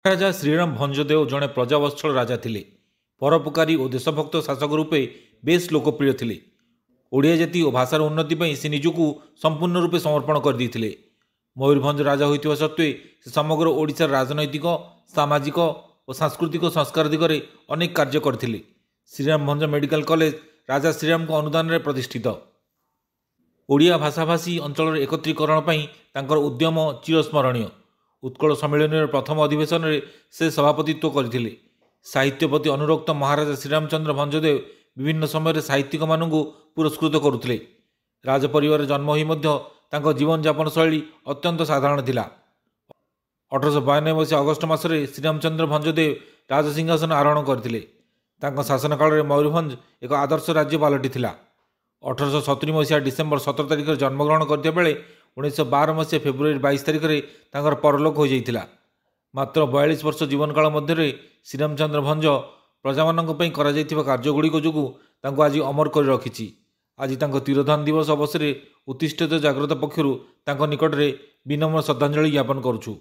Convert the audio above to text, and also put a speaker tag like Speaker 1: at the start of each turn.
Speaker 1: ରାଜା ଶ୍ରୀରାମ ଭଞ୍ଜଦେଓ ଜଣେ ପ୍ରଜାବତ୍ସଳ ରାଜା ଥିଲେ। ପରୋପକାରୀ ଓ ଦେଶଭକ୍ତ ଶାସକ ରୂପେ ବେଶ୍ ଲୋକପ୍ରିୟ ଥିଲେ। ଓଡ଼ିଆ ଜାତି ଓ ଭାଷାର ଉନ୍ନତି ପାଇଁ ସେ ନିଜକୁ ସମ୍ପୂର୍ଣ୍ଣ ରୂପେ ସମର୍ପଣ କରିଦେଇଥିଲେ। ମୟୂରଭଞ୍ଜ ରାଜା ହୋଇଥିବା ସତ୍ତ୍ୱେ ସେ ସମଗ୍ର ଓଡ଼ିଶାର ରାଜନୈତିକ, ସାମାଜିକ ଓ ସାଂସ୍କୃତିକ ସଂସ୍କାର ଦିଗରେ ଅନେକ କାର୍ଯ୍ୟ କରିଥିଲେ। ଶ୍ରୀରାମ ଭଞ୍ଜ ମେଡ଼ିକାଲ କଲେଜ ରାଜା ଶ୍ରୀରାମଙ୍କ ଅନୁଦାନରେ ପ୍ରତିଷ୍ଠିତ। ଓଡ଼ିଆ ଭାଷାଭାଷୀ ଅଞ୍ଚଳର ଏକତ୍ରୀକରଣ ପାଇଁ ତାଙ୍କର ଉଦ୍ୟମ ଚିରସ୍ମରଣୀୟ। ଉତ୍କଳ ସମ୍ମିଳନୀର ପ୍ରଥମ ଅଧିବେଶନରେ ସେ ସଭାପତିତ୍ୱ କରିଥିଲେ। ସାହିତ୍ୟ ପ୍ରତି ଅନୁରକ୍ତ ମହାରାଜା ଶ୍ରୀରାମଚନ୍ଦ୍ର ଭଞ୍ଜଦେବ ବିଭିନ୍ନ ସମୟରେ ସାହିତ୍ୟିକମାନଙ୍କୁ ପୁରସ୍କୃତ କରୁଥିଲେ। ରାଜପରିବାରରେ ଜନ୍ମ ହୋଇ ମଧ୍ୟ ତାଙ୍କ ଜୀବନଯାପନ ଶୈଳୀ ଅତ୍ୟନ୍ତ ସାଧାରଣ ଥିଲା। 1892 ମସିହା ଅଗଷ୍ଟ ମାସରେ ଶ୍ରୀରାମଚନ୍ଦ୍ର ଭଞ୍ଜଦେବ ରାଜସିଂହାସନ ଆରୋହଣ କରିଥିଲେ। ତାଙ୍କ ଶାସନ କାଳରେ ମୟୂରଭଞ୍ଜ ଏକ ଆଦର୍ଶ ରାଜ୍ୟ ପାଲଟିଥିଲା। 1870 ମସିହା ଡିସେମ୍ବର 17 ତାରିଖରେ ଜନ୍ମଗ୍ରହଣ କରିଥିବା ବେଳେ 1912 ମସିହା ଫେବୃଆରୀ 22 ତାରିଖରେ ତାଙ୍କର ପରଲୋକ ହୋଇଯାଇଥିଲା। ମାତ୍ର 42 ବର୍ଷ ଜୀବନକାଳ ମଧ୍ୟରେ ଶ୍ରୀରାମଚନ୍ଦ୍ର ଭଞ୍ଜ ପ୍ରଜାମାନଙ୍କ ପାଇଁ କରାଯାଇଥିବା କାର୍ଯ୍ୟଗୁଡ଼ିକ ଯୋଗୁଁ ତାଙ୍କୁ ଆଜି ଅମର କରି ରଖିଛି। ଆଜି ତାଙ୍କ ତିରୋଧାନ ଦିବସ ଅବସରରେ ଉତ୍ତିଷ୍ଠିତ ଜାଗ୍ରତ ପକ୍ଷରୁ ତାଙ୍କ ନିକଟରେ ବିନମ୍ର ଶ୍ରଦ୍ଧାଞ୍ଜଳି ଜ୍ଞାପନ କରୁଛୁ।